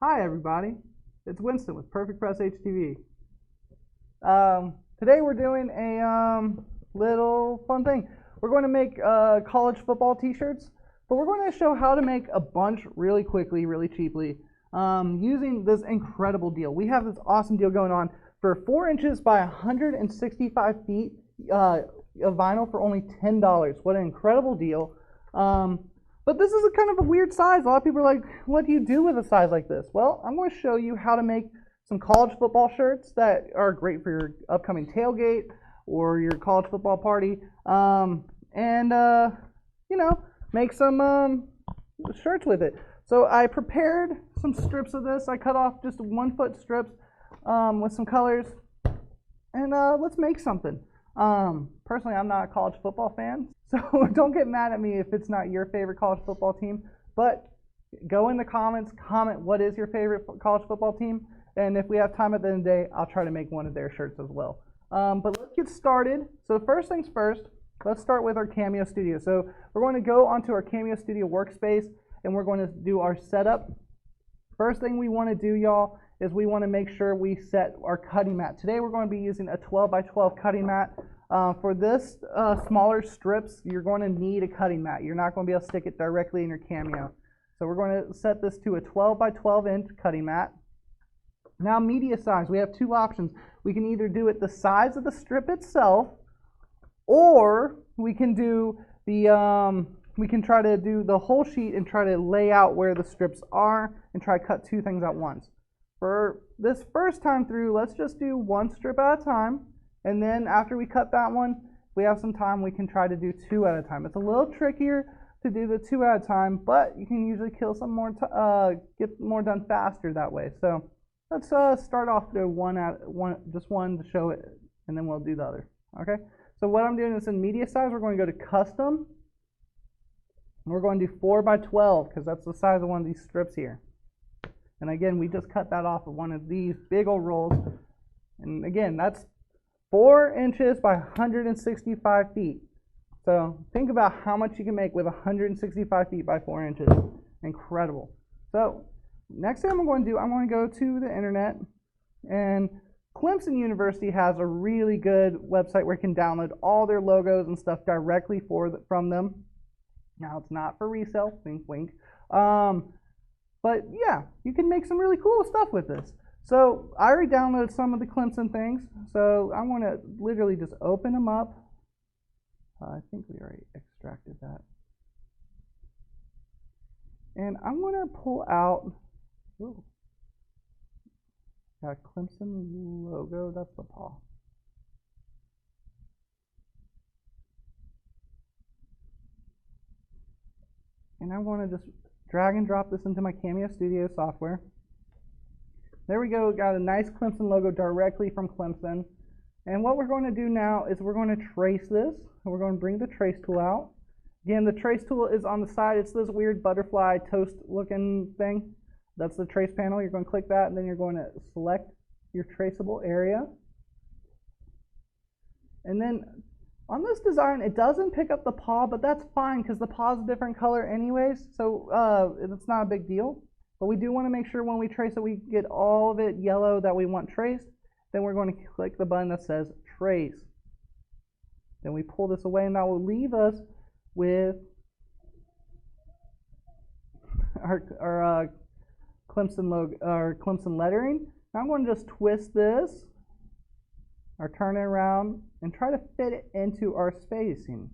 Hi everybody, it's Winston with PerfecPress HTV. Today we're doing a little fun thing. We're going to make college football t-shirts, but we're going to show how to make a bunch really quickly, really cheaply, using this incredible deal. We have this awesome deal going on for 4 inches by 165 feet of vinyl for only $10. What an incredible deal. But this is a kind of a weird size. A lot of people are like, what do you do with a size like this? Well, I'm going to show you how to make some college football shirts that are great for your upcoming tailgate or your college football party. Make some shirts with it. So I prepared some strips of this. I cut off just 1 foot strips with some colors. And let's make something. Personally, I'm not a college football fan, so don't get mad at me if it's not your favorite college football team, but go in the comments, comment what is your favorite college football team, and if we have time at the end of the day, I'll try to make one of their shirts as well. But let's get started. So first things first, let's start with our Cameo Studio. So we're going to go onto our Cameo Studio workspace, and we're going to do our setup. First thing we want to do, y'all, is we want to make sure we set our cutting mat. Today we're going to be using a 12 by 12 cutting mat. For this smaller strips, you're going to need a cutting mat. You're not going to be able to stick it directly in your Cameo. So we're going to set this to a 12 by 12 inch cutting mat. Now media size, we have 2 options. We can either do it the size of the strip itself, or we can do the we can try to do the whole sheet and try to lay out where the strips are and try to cut 2 things at once. For this first time through, let's just do 1 strip at a time, and then after we cut that one, if we have some time, we can try to do 2 at a time. It's a little trickier to do the 2 at a time, but you can usually kill some more, get more done faster that way. So let's start off to just one to show it, and then we'll do the other. Okay. So what I'm doing is in media size, we're going to go to custom. And we're going to do 4 by 12 because that's the size of one of these strips here. And again, we just cut that off of one of these big old rolls. And again, that's 4 inches by 165 feet. So think about how much you can make with 165 feet by 4 inches. Incredible. So next thing I'm going to do, I'm going to go to the internet. And Clemson University has a really good website where you can download all their logos and stuff directly from them. Now, it's not for resale, wink, wink. But yeah, you can make some really cool stuff with this. So I already downloaded some of the Clemson things. So I'm going to literally just open them up. I think we already extracted that. And I'm going to pull out, got a Clemson logo, that's the paw. And I want to just drag and drop this into my Cameo Studio software. There we go, got a nice Clemson logo directly from Clemson. And what we're going to do now is we're going to trace this. We're going to bring the trace tool out. Again, the trace tool is on the side. It's this weird butterfly toast looking thing. That's the trace panel. You're going to click that, and then you're going to select your traceable area. And then on this design, it doesn't pick up the paw, but that's fine because the paw is a different color anyways, so it's not a big deal. But we do want to make sure when we trace it, we get all of it yellow that we want traced. Then we're going to click the button that says Trace. Then we pull this away, and that will leave us with our Clemson logo, our Clemson lettering. Now I'm going to just twist this, or turn it around, and try to fit it into our spacing.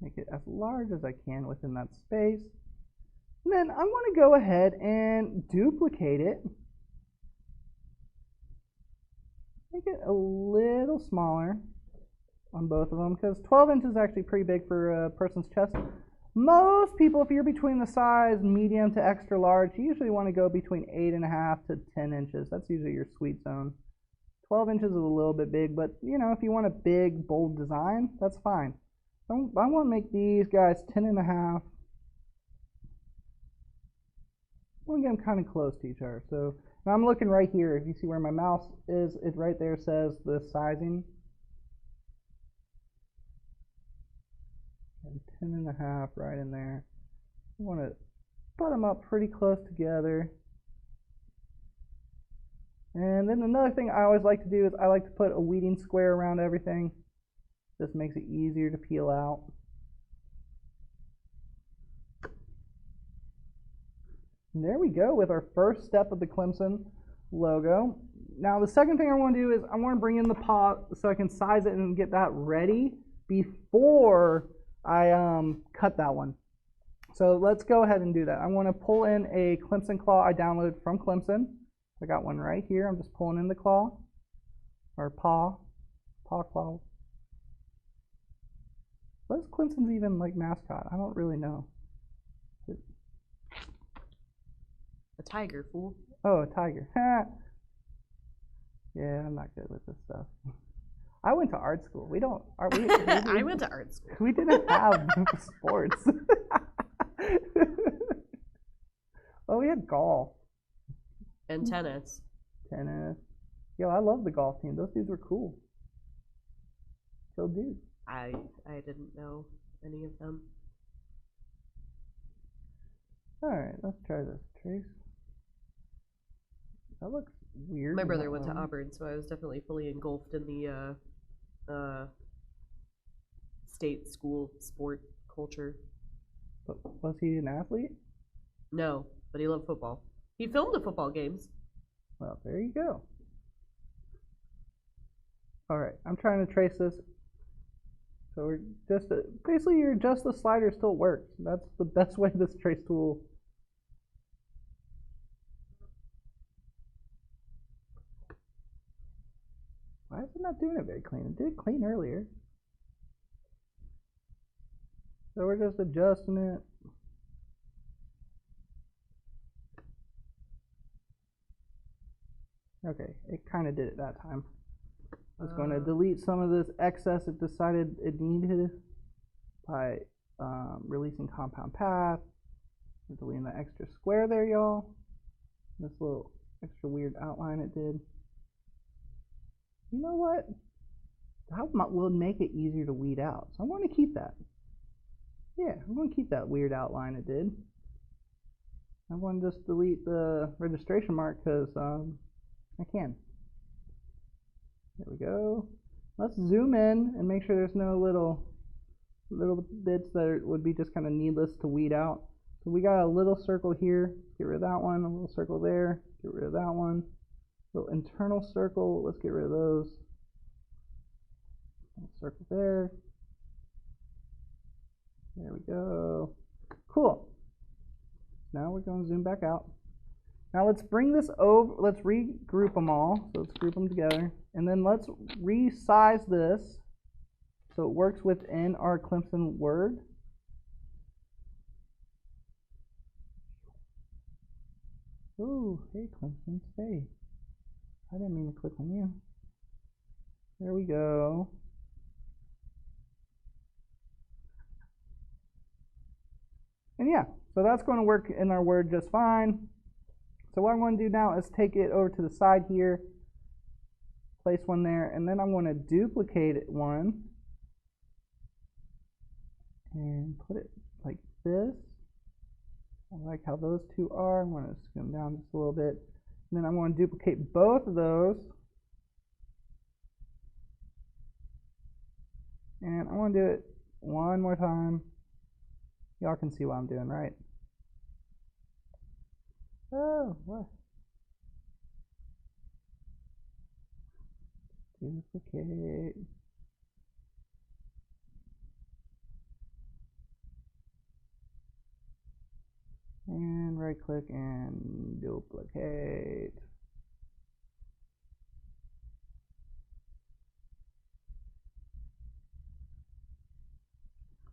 Make it as large as I can within that space. And then I'm going to go ahead and duplicate it. Make it a little smaller on both of them, because 12 inches is actually pretty big for a person's chest. Most people, if you're between the size medium to extra large, you usually want to go between 8.5 to 10 inches. That's usually your sweet zone. 12 inches is a little bit big, but you know, if you want a big, bold design, that's fine. I want to make these guys 10.5. I want to get them kind of close to each other. So now I'm looking right here. If you see where my mouse is, it right there says the sizing. 10.5 right in there. I want to put them up pretty close together. And then another thing I always like to do is I like to put a weeding square around everything. This makes it easier to peel out. And there we go with our first step of the Clemson logo. Now the second thing I want to do is I want to bring in the paw so I can size it and get that ready before I cut that one. So let's go ahead and do that. I want to pull in a Clemson claw I downloaded from Clemson. I got one right here. I'm just pulling in the claw, or paw claw. What is Clemson's even like mascot? I don't really know. A tiger, fool. Oh, a tiger. Yeah, I'm not good with this stuff. I went to art school. We don't. I went to art school. We didn't have sports. Well, we had golf. And tennis. Tennis. Yo, I love the golf team. Those dudes were cool. Still do. I didn't know any of them. Alright, let's try this. Trace. That looks weird. My brother went to Auburn, so I was definitely fully engulfed in the state school sport culture. But was he an athlete? No, but he loved football. He filmed the football games. Well, there you go. Alright, I'm trying to trace this. So we're just, basically you adjust the slider, still works. That's the best way this trace tool. Why is it not doing it very clean? It did clean earlier. So we're just adjusting it. Okay, it kind of did it that time. I was going to delete some of this excess it decided it needed by releasing compound path. Deleting the extra square there, y'all. This little extra weird outline it did. You know what? That will make it easier to weed out. So I want to keep that. Yeah, I'm going to keep that weird outline it did. I want to just delete the registration mark because I can. There we go. Let's zoom in and make sure there's no little bits that would be just kind of needless to weed out. So we got a little circle here. Get rid of that one. A little circle there. Get rid of that one. Little internal circle. Let's get rid of those. Little circle there. There we go. Cool. Now we're going to zoom back out. Now let's bring this over, let's regroup them all. So let's group them together. And then let's resize this so it works within our Clemson word. Ooh, hey Clemson, stay. I didn't mean to click on you. There we go. And yeah, so that's going to work in our word just fine. So what I'm going to do now is take it over to the side here, place one there, and then I'm going to duplicate it one and put it like this. I like how those two are. I'm going to skim down just a little bit. And then I'm going to duplicate both of those. And I want to do it one more time. Y'all can see what I'm doing, right? Oh, what? Duplicate. And right click and duplicate.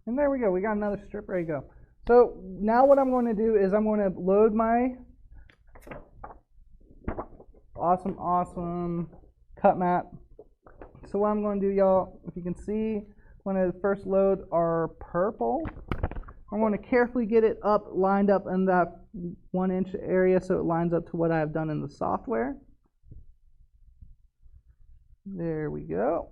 And there we go. We got another strip ready to go. So now what I'm going to do is I'm going to load my awesome cut map. So what I'm going to do, y'all, if you can see, I'm going to first load our purple. I'm going to carefully get it lined up in that 1-inch area so it lines up to what I've done in the software. There we go.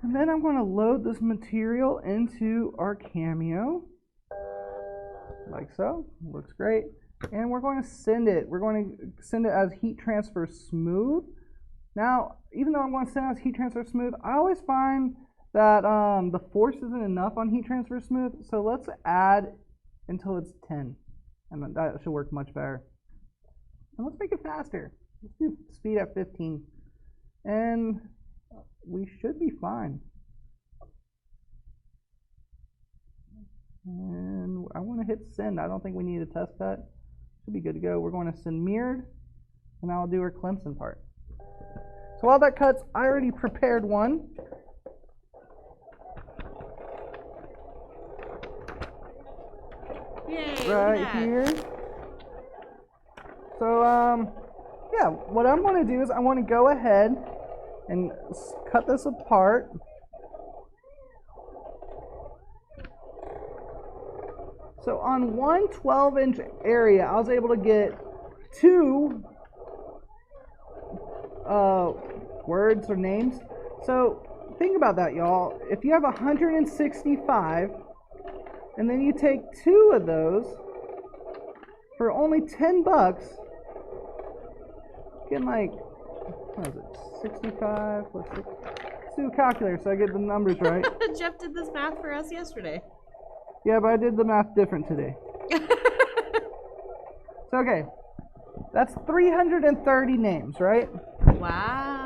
And then I'm going to load this material into our Cameo, like so. Looks great. And we're going to send it. We're going to send it as heat transfer smooth. Now, even though I'm going to send it as heat transfer smooth, I always find that the force isn't enough on heat transfer smooth. So let's add until it's 10. And that should work much better. And let's make it faster. Let's do speed at 15. And we should be fine. And I want to hit send. I don't think we need a test cut. Should be good to go. We're going to send mirrored, and I'll do our Clemson part. So while that cuts, I already prepared one. Yay, Right here. So yeah, what I'm going to do is I want to go ahead and cut this apart. So on one 12-inch area, I was able to get 2 words or names. So think about that, y'all. If you have 165, and then you take 2 of those for only $10, getting like, what is it, 65 plus 6? Let's do a calculator so I get the numbers right. Jeff did this math for us yesterday. Yeah, but I did the math different today. So, okay, that's 330 names, right? Wow.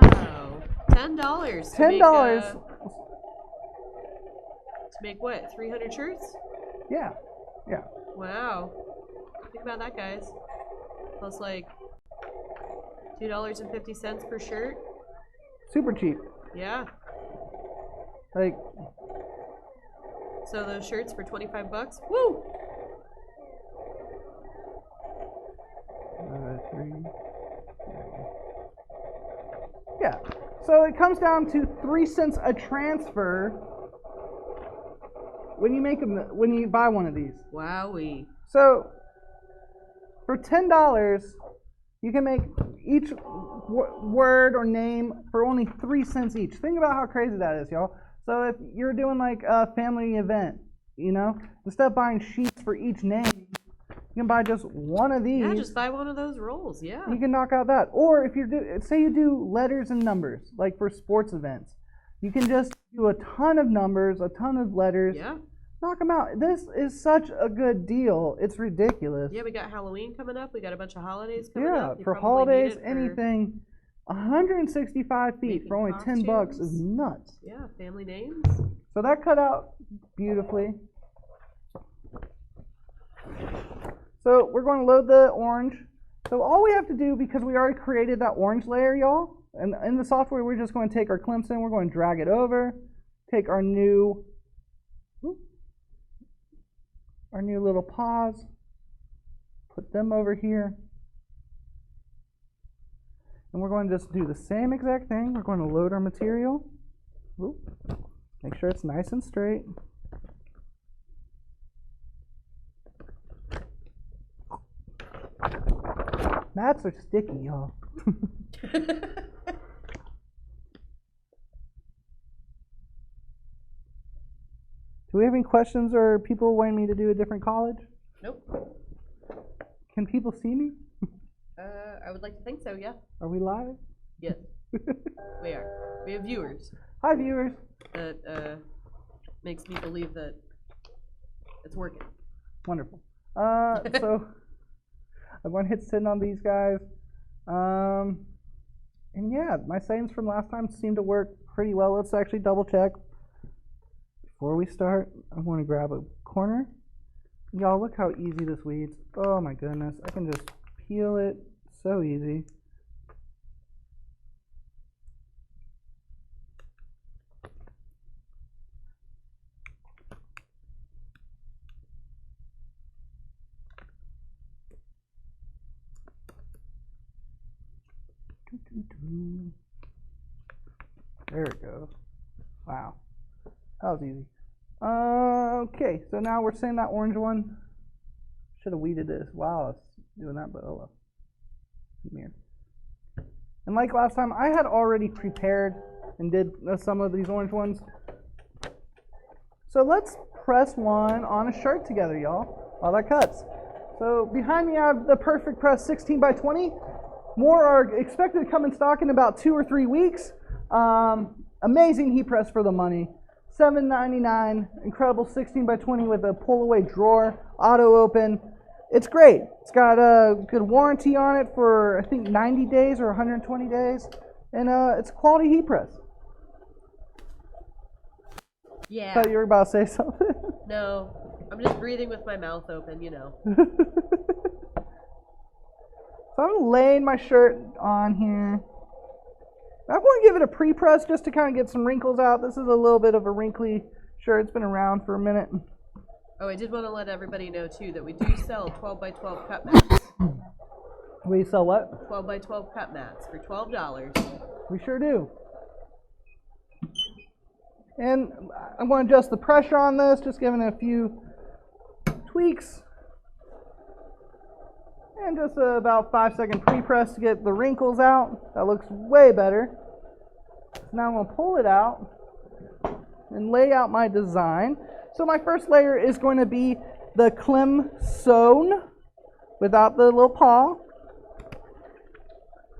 $10. $10. To make what? 300 shirts? Yeah, yeah. Wow. Think about that, guys. Plus like $2.50 per shirt. Super cheap. Yeah. Like, so those shirts for $25. Woo! 3. Yeah. So it comes down to 3 cents a transfer when you buy one of these. Wowee. So for $10, you can make each word or name for only 3 cents each. Think about how crazy that is, y'all. So if you're doing like a family event, you know, instead of buying sheets for each name, you can buy just one of these. Yeah, just buy one of those rolls. Yeah. You can knock out that. Or if say you do letters and numbers, like for sports events, you can just do a ton of numbers, a ton of letters. Yeah. Knock them out. This is such a good deal. It's ridiculous. Yeah, we got Halloween coming up. We got a bunch of holidays coming up. Yeah, You for probably need holidays, it for anything. 165 feet making for only $10 costumes. is nuts. Yeah, family names. So that cut out beautifully. So we're going to load the orange. So all we have to do, because we already created that orange layer, y'all, and in the software, we're just going to take our Clemson, we're going to drag it over, take our new little paws, put them over here, and we're going to just do the same exact thing. We're going to load our material. Oop. Make sure it's nice and straight. Mats are sticky, y'all. Do we have any questions or people wanting me to do a different college? Nope. Can people see me? I would like to think so, yeah. Are we live? Yes. We are. We have viewers. Hi, viewers. That makes me believe that it's working. Wonderful. So I'm going to hit send on these guys. And yeah, my settings from last time seem to work pretty well. Let's actually double check. Before we start, I'm going to grab a corner. Y'all, look how easy this weeds. Oh my goodness. I can just peel it. So easy. There it goes. Wow. That was easy. Okay, so now we're seeing that orange one. Should have weeded this while I was doing that, but oh well. And like last time, I had already prepared and did some of these orange ones. So let's press one on a shirt together, y'all, while that cuts. So behind me I have the PerfecPress 16 by 20. More are expected to come in stock in about 2 or 3 weeks. Amazing heat press for the money. $7.99, incredible 16 by 20 with a pull-away drawer, auto open. It's great. It's got a good warranty on it for I think 90 days or 120 days, and it's a quality heat press. Yeah. Thought you were about to say something. No, I'm just breathing with my mouth open, you know. So I'm laying my shirt on here. I'm going to give it a pre-press just to kind of get some wrinkles out. This is a little bit of a wrinkly shirt. It's been around for a minute. Oh, I did want to let everybody know, too, that we do sell 12 by 12 cut mats. We sell what? 12 by 12 cut mats for $12. We sure do. And I'm going to adjust the pressure on this, just giving it a few tweaks. And just about 5-second pre-press to get the wrinkles out. That looks way better. So now I'm going to pull it out and lay out my design. So my first layer is going to be the Clem sewn without the little paw.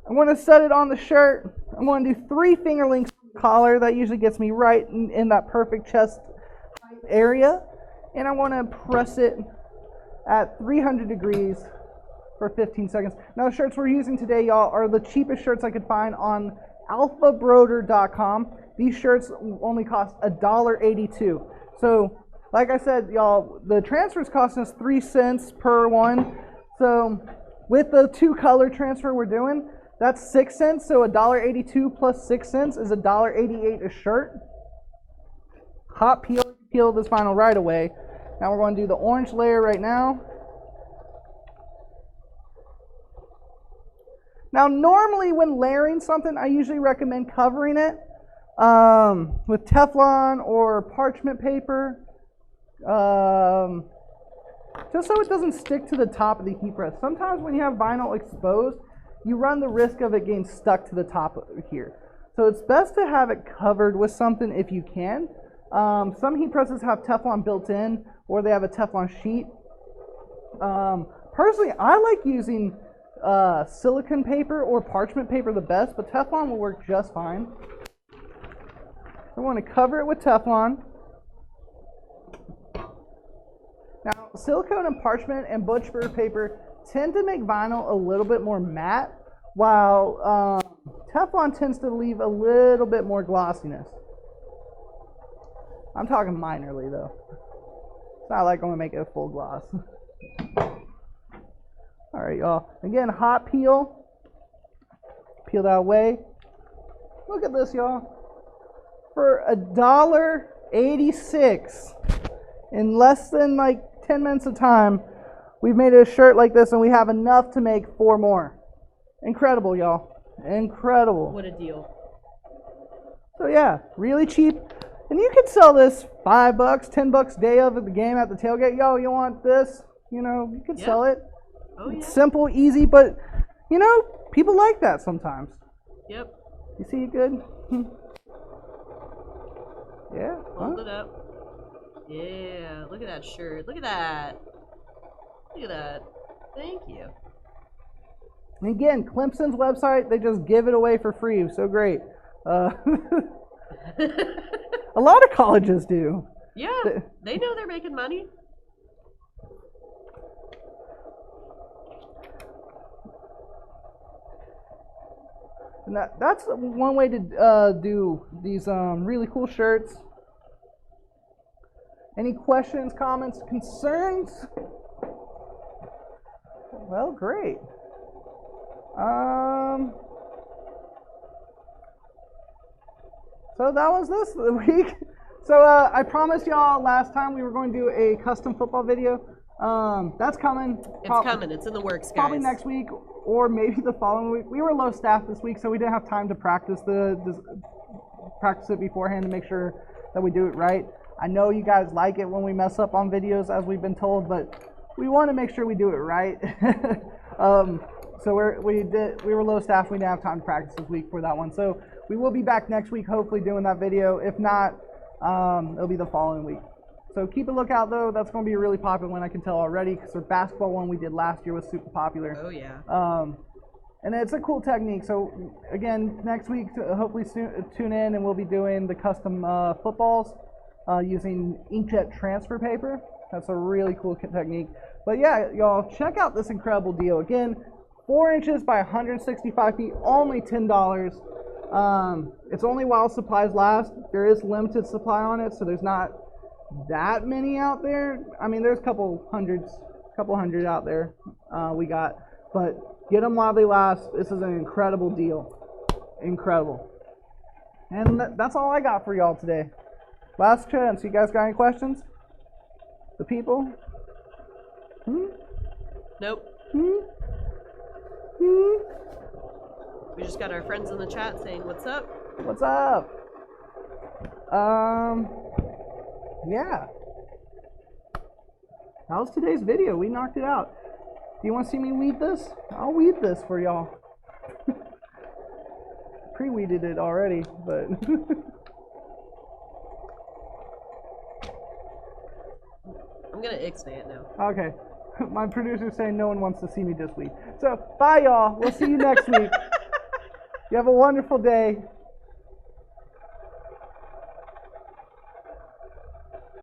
I'm going to set it on the shirt. I'm going to do 3 finger links on the collar. That usually gets me right in that perfect chest area. And I want to press it at 300 degrees for 15 seconds. Now the shirts we're using today, y'all, are the cheapest shirts I could find on alphabroder.com. These shirts only cost $1.82. So, like I said, y'all, the transfers cost us 3 cents per one. So, with the 2 color transfer we're doing, that's 6 cents. So $1.82 plus 6 cents is $1.88 a shirt. Hot peel this vinyl right away. Now we're going to do the orange layer right now. Now, normally when layering something, I usually recommend covering it with Teflon or parchment paper, just so it doesn't stick to the top of the heat press. Sometimes when you have vinyl exposed, you run the risk of it getting stuck to the top here. So it's best to have it covered with something if you can. Some heat presses have Teflon built in, or they have a Teflon sheet. Personally, I like using silicone paper or parchment paper the best, but Teflon will work just fine. I want to cover it with Teflon. Now, silicone and parchment and butcher paper tend to make vinyl a little bit more matte, while Teflon tends to leave a little bit more glossiness. I'm talking minorly though. It's not like I'm going to make it a full gloss. All right, y'all. Again, hot peel. Peel that away. Look at this, y'all. For $1.86, in less than like 10 minutes of time, we've made a shirt like this, and we have enough to make 4 more. Incredible, y'all. Incredible. What a deal. So yeah, really cheap. And you could sell this $5, $10 day of at the game at the tailgate. Yo, you want this? You know, you could sell it. Oh, yeah. It's simple, easy, but, you know, people like that sometimes. Yep. You see it good? Yeah. Hold it up. Yeah, look at that shirt. Look at that. Look at that. Thank you. And again, Clemson's website, they just give it away for free. So great. A lot of colleges do. Yeah, they know they're making money. And that's one way to do these really cool shirts. Any questions, comments, concerns? Well, great. So that was this week. So I promised y'all last time we were going to do a custom football video. That's coming. It's coming. It's in the works, guys. Probably next week or maybe the following week. We were low staff this week, so we didn't have time to practice it beforehand to make sure that we do it right. I know you guys like it when we mess up on videos, as we've been told, but we want to make sure we do it right. So we were low staff. We didn't have time to practice this week for that one. So We will be back next week, hopefully doing that video. If not, it'll be the following week. So keep a lookout though. That's going to be a really popular one, I can tell already, because the basketball one we did last year was super popular. Oh yeah. And it's a cool technique. So again, next week, hopefully tune in, and we'll be doing the custom footballs using inkjet transfer paper. That's a really cool technique. But yeah, y'all, check out this incredible deal. Again, 4 inches by 165 feet, only $10. It's only while supplies last. There is limited supply on it, so there's not that many out there. I mean, there's a couple hundred out there we got, but get them while they last. This is an incredible deal. Incredible. And that's all I got for y'all today. Last chance. You guys got any questions? The people? Nope. We just got our friends in the chat saying, "What's up?" What's up? Yeah. That was today's video. We knocked it out. Do you want to see me weed this? I'll weed this for y'all. Pre-weeded it already, but I'm gonna ixnay it now. okay. My producer's saying no one wants to see me just weed. So, bye y'all. We'll see you next week. You have a wonderful day.